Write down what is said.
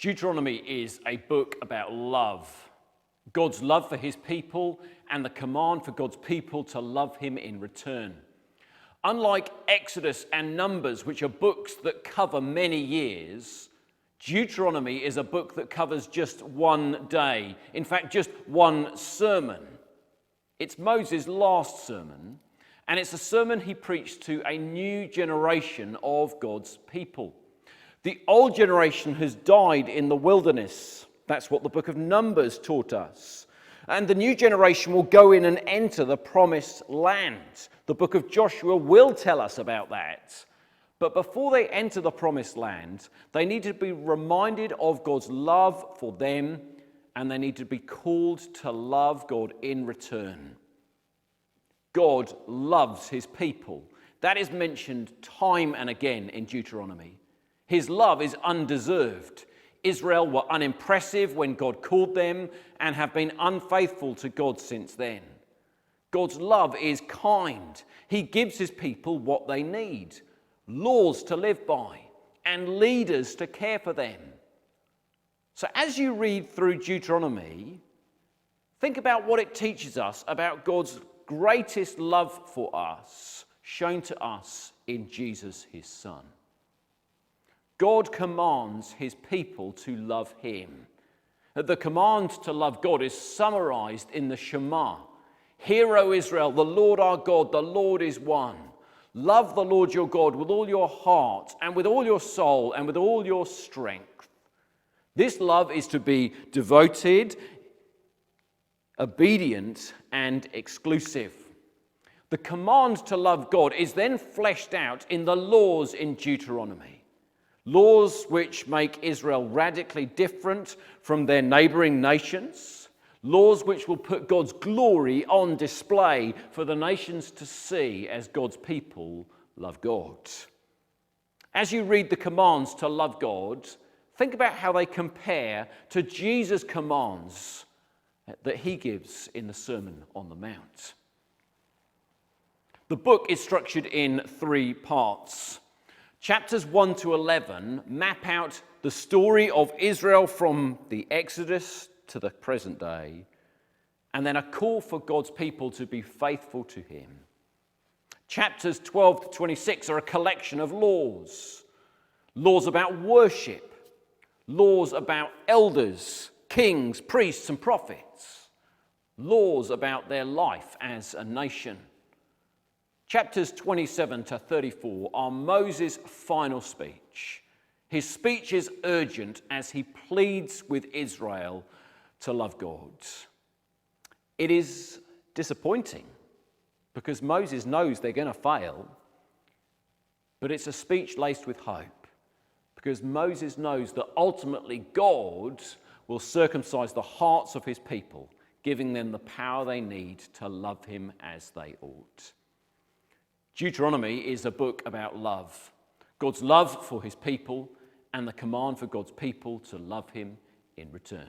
Deuteronomy is a book about love. God's love for his people and the command for God's people to love him in return. Unlike Exodus and Numbers, which are books that cover many years, Deuteronomy is a book that covers just one day. In fact, just one sermon. It's Moses' last sermon, and it's a sermon he preached to a new generation of God's people. The old generation has died in the wilderness. That's what the book of Numbers taught us. And the new generation will go in and enter the promised land. The book of Joshua will tell us about that. But before they enter the promised land, they need to be reminded of God's love for them, and they need to be called to love God in return. God loves his people. That is mentioned time and again in Deuteronomy. His love is undeserved. Israel were unimpressive when God called them and have been unfaithful to God since then. God's love is kind. He gives his people what they need, laws to live by and leaders to care for them. So as you read through Deuteronomy, think about what it teaches us about God's greatest love for us, shown to us in Jesus, his Son. God commands his people to love him. The command to love God is summarized in the Shema. Hear, O Israel, the Lord our God, the Lord is one. Love the Lord your God with all your heart and with all your soul and with all your strength. This love is to be devoted, obedient, and exclusive. The command to love God is then fleshed out in the laws in Deuteronomy. Laws which make Israel radically different from their neighboring nations. Laws which will put God's glory on display for the nations to see as God's people love God. As you read the commands to love God, think about how they compare to Jesus' commands that he gives in the Sermon on the Mount. The book is structured in 3 parts. Chapters 1 to 11 map out the story of Israel from the Exodus to the present day, and then a call for God's people to be faithful to him. Chapters 12 to 26 are a collection of laws. Laws about worship, laws about elders, kings, priests, and prophets. Laws about their life as a nation. Chapters 27 to 34 are Moses' final speech. His speech is urgent as he pleads with Israel to love God. It is disappointing because Moses knows they're going to fail, but it's a speech laced with hope because Moses knows that ultimately God will circumcise the hearts of his people, giving them the power they need to love him as they ought. Deuteronomy is a book about love, God's love for his people and the command for God's people to love him in return.